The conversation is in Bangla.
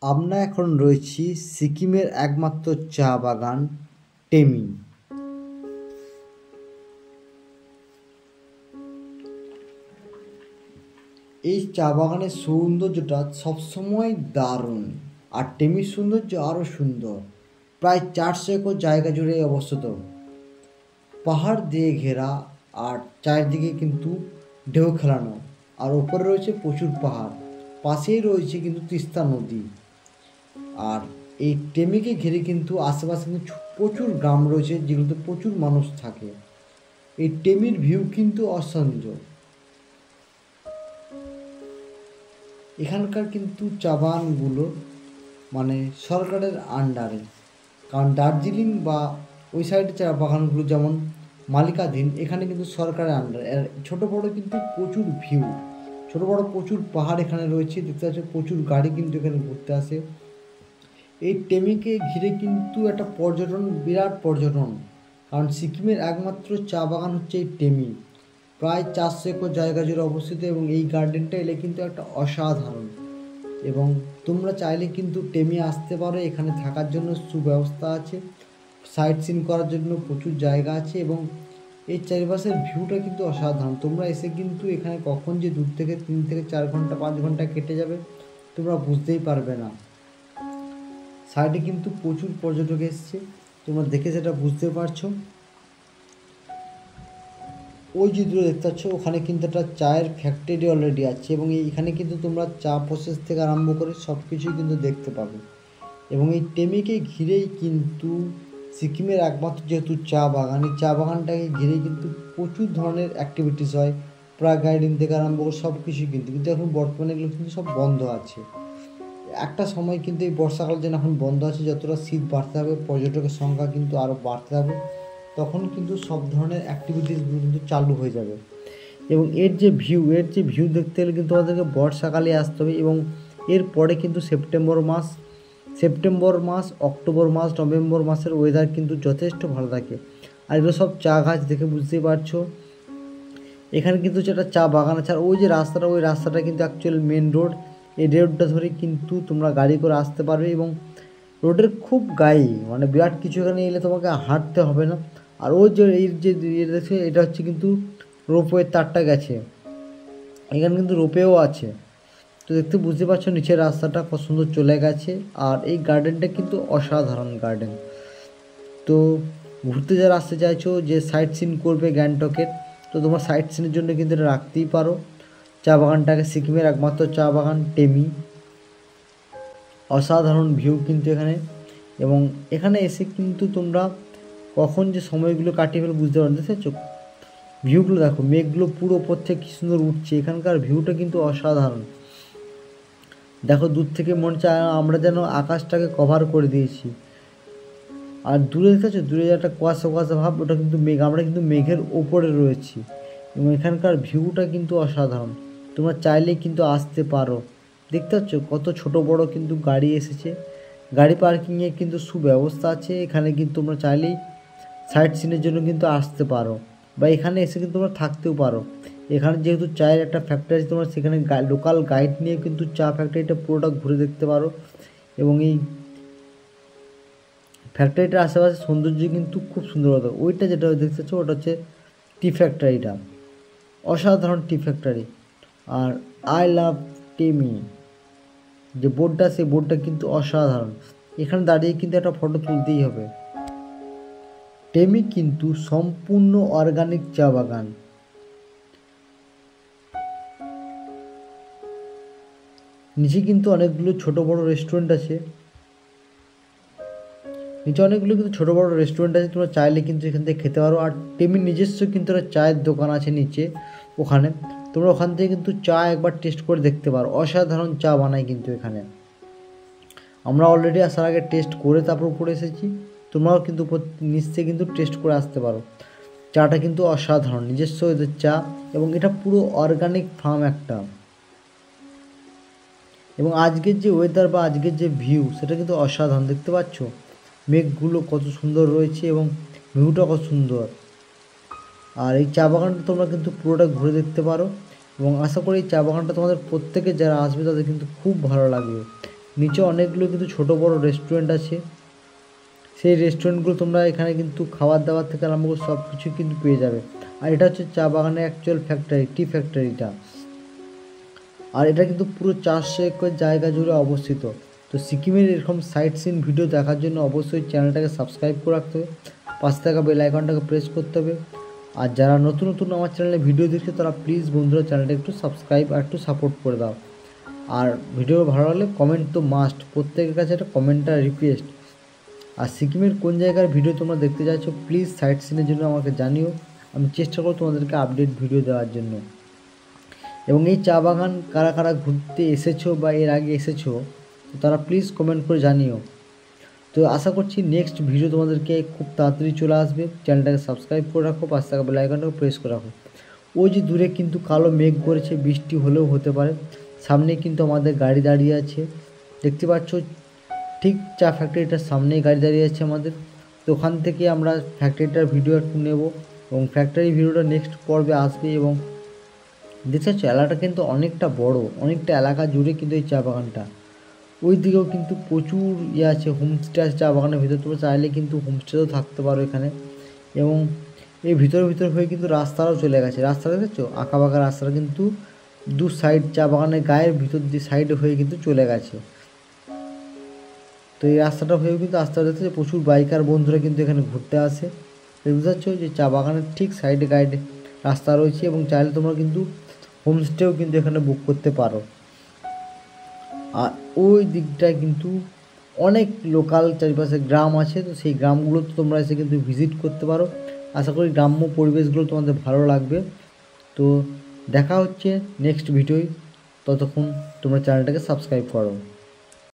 আমরা এখন রয়েছি সিকিমের একমাত্র চা বাগান টেমি। এই চা বাগানের সৌন্দর্যটা সবসময় দারুণ, আর টেমির সৌন্দর্য আরও সুন্দর। প্রায় 400 একর জায়গা জুড়ে অবস্থিত, পাহাড় দিয়ে ঘেরা, আর চারদিকে কিন্তু ঢেউ খেলানো, আর ওপরে রয়েছে প্রচুর পাহাড়, পাশেই রয়েছে কিন্তু তিস্তা নদী। আর এই টেমিকে ঘিরে কিন্তু আশেপাশে কিন্তু প্রচুর গ্রাম রয়েছে, যেগুলোতে প্রচুর মানুষ থাকে। এই টেমির ভিউ কিন্তু অসাধারণ। এখানকার কিন্তু চা বাগানগুলো মানে সরকারের আন্ডারে, কারণ দার্জিলিং বা ওই সাইডে চা বাগানগুলো যেমন মালিকাধীন, এখানে কিন্তু সরকারের আন্ডারে। ছোটো বড়ো কিন্তু প্রচুর ভিউ, ছোটো বড়ো প্রচুর পাহাড় এখানে রয়েছে, দেখতে পাচ্ছি প্রচুর গাড়ি কিন্তু এখানে ঘুরতে আসে। এই টেমিকে ঘিরে কিন্তু একটা পর্যটন, বিরাট পর্যটন, কারণ সিকিমের একমাত্র চা বাগান হচ্ছে এই টেমি। প্রায় 400 একর জায়গা জুড়ে অবস্থিত, এবং এই গার্ডেনটা এলে কিন্তু একটা অসাধারণ। এবং তোমরা চাইলে কিন্তু টেমি আসতে পারো, এখানে থাকার জন্য সুব্যবস্থা আছে, সাইট সিন করার জন্য প্রচুর জায়গা আছে, এবং এই চারিপাশের ভিউটা কিন্তু অসাধারণ। তোমরা এসে কিন্তু এখানে কখন যে দূর থেকে 3 থেকে 4 ঘন্টা 5 ঘন্টা কেটে যাবে তোমরা বুঝতেই পারবে না। সাইডে কিন্তু প্রচুর পর্যটক এসছে, তোমরা দেখে সেটা বুঝতে পারছো। ওই যে দূরে দেখতে পাচ্ছ, ওখানে কিন্তু একটা চায়ের ফ্যাক্টরি অলরেডি আছে, এবং এইখানে কিন্তু তোমরা চা প্রসেস থেকে আরম্ভ করে সব কিছুই কিন্তু দেখতে পাবে। এবং এই টেমিকে ঘিরেই কিন্তু সিকিমের একমাত্র যেহেতু চা বাগান, এই চা বাগানটাকে ঘিরেই কিন্তু প্রচুর ধরনের অ্যাক্টিভিটিস হয়, প্যারাগ্লাইডিং থেকে আরম্ভ করে সব কিছুই কিন্তু এখন বর্তমানে এগুলো কিন্তু সব বন্ধ আছে। একটা সময় কিন্তু এই বর্ষাকাল যেন এখন বন্ধ আছে, যতটা শীত বাড়তে হবে পর্যটকের সংখ্যা কিন্তু আরও বাড়তে হবে, তখন কিন্তু সব ধরনের অ্যাক্টিভিটিসগুলো কিন্তু চালু হয়ে যাবে। এবং এর যে ভিউ দেখতে গেলে কিন্তু আমাদেরকে বর্ষাকালে আসতে হবে, এবং এরপরে কিন্তু সেপ্টেম্বর মাস, অক্টোবর মাস, নভেম্বর মাসের ওয়েদার কিন্তু যথেষ্ট ভালো থাকে। আর এগুলো সব চা গাছ দেখে বুঝতেই পারছো। এখানে কিন্তু যেটা চা বাগান আছে, আর ওই যে রাস্তাটা, ওই রাস্তাটা কিন্তু অ্যাকচুয়ালি মেন রোড। এই রোডটা ধরে কিন্তু তোমরা গাড়ি করে আসতে পারবে, এবং রোডের খুব গায়ে মানে বিরাট কিছু এখানে এলে তোমাকে হাঁটতে হবে না। আর ওই যে এই যে দেখছে, এটা হচ্ছে কিন্তু রোপওয়ের তারটা গেছে, এখানে কিন্তু রোপওয়েও আছে। তো দেখতে বুঝতে পারছো নিচের রাস্তাটা কত সুন্দর চলে গেছে। আর এই গার্ডেনটা কিন্তু অসাধারণ গার্ডেন। তো ঘুরতে যারা আসতে চাইছো, যে সাইট সিন করবে গ্যাংটকের, তো তোমার সাইট সিনের জন্য কিন্তু এটা রাখতেই পারো চা বাগানটাকে। সিকিমের একমাত্র চা বাগান টেমি, অসাধারণ ভিউ কিন্তু এখানে। এবং এখানে এসে কিন্তু তোমরা কখন যে সময়গুলো কাটিয়ে ফেলে বুঝতে পারো। দেখেছো ভিউগুলো, দেখো মেঘগুলো পুরো ওপর থেকে কী সুন্দর উঠছে, এখানকার ভিউটা কিন্তু অসাধারণ। দেখো দূর থেকে মনে হচ্ছে আমরা যেন আকাশটাকে কভার করে দিয়েছি। আর দূরে দেখেছো, দূরে একটা কুয়াশা ভাব, ওটা কিন্তু মেঘ, আমরা কিন্তু মেঘের ওপরে রয়েছি। এবং এখানকার ভিউটা কিন্তু অসাধারণ, তোমরা চাইলেই কিন্তু আসতে পারো। দেখতে পাচ্ছ কত ছোট বড় কিন্তু গাড়ি এসেছে, গাড়ি পার্কিংয়ে কিন্তু সুব্যবস্থা আছে। এখানে কিন্তু তোমরা চাইলেই সাইট সিনের জন্য কিন্তু আসতে পারো, বা এখানে এসে কিন্তু তোমরা থাকতেও পারো। এখানে যেহেতু চায়ের একটা ফ্যাক্টরি, তোমরা সেখানে লোকাল গাইড নিয়ে কিন্তু চা ফ্যাক্টরিটা পুরোটা ঘুরে দেখতে পারো। এবং এই ফ্যাক্টরিটার আশেপাশে সৌন্দর্য কিন্তু খুব সুন্দর হতো। ওইটা যেটা দেখতেছো ওটা হচ্ছে টি ফ্যাক্টরিটা, অসাধারণ টি ফ্যাক্টরি। আর আই লাভ টেমি যে বোর্ডটা, সেই বোর্ডটা কিন্তু অসাধারণ। এখানে দাঁড়িয়ে কিন্তু একটা ফটো তুলতেই হবে। টেমি কিন্তু সম্পূর্ণ অর্গানিক চা বাগান। নিচে কিন্তু অনেকগুলো ছোট বড় রেস্টুরেন্ট আছে, তোমরা চাইলে কিন্তু এখান থেকে খেতে পারো। আর টেমির নিজস্ব কিন্তু একটা চায়ের দোকান আছে নিচে, ওখানে তোমরা ওখান থেকে কিন্তু চা একবার টেস্ট করে দেখতে পারো, অসাধারণ চা বানায় কিন্তু এখানে। আমরা অলরেডি আসার আগে টেস্ট করে তারপর উপরে এসেছি, তোমরাও কিন্তু নিশ্চয়ই কিন্তু টেস্ট করে আসতে পারো। চাটা কিন্তু অসাধারণ, নিজস্ব এদের চা, এবং এটা পুরো অর্গানিক ফার্ম একটা। এবং আজকের যে ওয়েদার বা আজকের যে ভিউ, সেটা কিন্তু অসাধারণ। দেখতে পাচ্ছ মেঘগুলো কত সুন্দর রয়েছে, এবং ভিউটা কত সুন্দর। আর এই চা বাগানটা তোমরা কিন্তু পুরোটা ঘুরে দেখতে পারো, এবং আশা করি এই চা বাগানটা তোমাদের প্রত্যেকে যারা আসবে তাদের কিন্তু খুব ভালো লাগবে। নিচে অনেকগুলো কিন্তু ছোট বড় রেস্টুরেন্ট আছে। সেই রেস্টুরেন্টগুলো তোমরা এখানে কিন্তু খাবার দাবার থেকে আরম্ভ করে সব কিছু কিন্তু পেয়ে যাবে। আর এটা হচ্ছে চা বাগানের অ্যাকচুয়াল ফ্যাক্টরি, টি ফ্যাক্টরিটা। আর এটা কিন্তু পুরো 400 একর জায়গা জুড়ে অবস্থিত। তো সিকিমের এরকম সাইট সিন ভিডিও দেখার জন্য অবশ্যই চ্যানেলটাকে সাবস্ক্রাইব করে রাখতে হবে, পাশে থাকা বেল আইকনটাকে প্রেস করতে হবে। আর যারা নতুন নতুন আমার চ্যানেলে ভিডিও দেখছে তারা প্লিজ বন্ধুরা চ্যানেলটা একটু সাবস্ক্রাইব আর একটু সাপোর্ট করে দাও। আর ভিডিও ভালো লাগলে কমেন্ট তো মাস্ট, প্রত্যেকের কাছে একটা কমেন্টটা রিকোয়েস্ট। আর সিকিমের কোন জায়গার ভিডিও তোমরা দেখতে চাইছো প্লিজ সাইট সিনের জন্য আমাকে জানিও, আমি চেষ্টা করব তোমাদেরকে আপডেট ভিডিও দেওয়ার জন্য। এবং এই চা বাগান কারা কারা ঘুরতে এসেছো বা এর আগে এসেছো তারা প্লিজ কমেন্ট করে জানিও। তো আশা করছি নেক্সট ভিডিও তোমাদেরকে খুব তাড়াতাড়ি চলে আসবে। চ্যানেলটাকে সাবস্ক্রাইব করে রাখো, পাশে থাকা বেল আইকনটাকে প্রেস করে রাখো। ওই যে দূরে কিন্তু কালো মেঘ করেছে, বৃষ্টি হলেও হতে পারে। সামনে কিন্তু আমাদের গাড়ি দাঁড়িয়ে আছে, দেখতে পাচ্ছ ঠিক চা ফ্যাক্টরিটার সামনেই গাড়ি দাঁড়িয়ে আছে আমাদের। তো ওখান থেকে আমরা ফ্যাক্টরিটার ভিডিও একটু নেব এবং ফ্যাক্টরি ভিডিওটা নেক্সট পর্বে আসবে। এবং দেখতে পাচ্ছ এলাকাটা কিন্তু অনেকটা বড়, অনেকটা এলাকা জুড়ে কিন্তু এই চা বাগানটা। ওই দিকেও কিন্তু প্রচুর আছে, হোমস্টে আছে চা বাগানের ভিতরে, তোমরা চাইলে কিন্তু হোমস্টেতেও থাকতে পারো এখানে। এবং এই ভিতরে হয়ে কিন্তু রাস্তাটাও চলে গেছে, রাস্তাটা দেখছো আঁকা বাঁকা রাস্তাটা কিন্তু দু সাইড চা বাগানের গায়ের ভিতর দিয়ে সাইডে হয়ে কিন্তু চলে গেছে। তো এই রাস্তাটা হয়েও কিন্তু আস্তে আস্তে প্রচুর বাইকার বন্ধুরা কিন্তু এখানে ঘুরতে আসে। বুঝতে পারছো যে চা বাগানের ঠিক সাইডে গাইডে রাস্তা রয়েছে এবং চাইলে তোমরা কিন্তু হোমস্টেও কিন্তু এখানে বুক করতে পারো। আর ওই দিকটায় কিন্তু অনেক লোকাল চারিপাশে গ্রাম আছে, তো সেই গ্রামগুলোতে তোমরা এসে কিন্তু ভিজিট করতে পারো। আশা করি গ্রাম্য পরিবেশগুলো তোমাদের ভালো লাগবে। তো দেখা হচ্ছে নেক্সট ভিডিওয়, ততক্ষণ তোমরা চ্যানেলটাকে সাবস্ক্রাইব করো।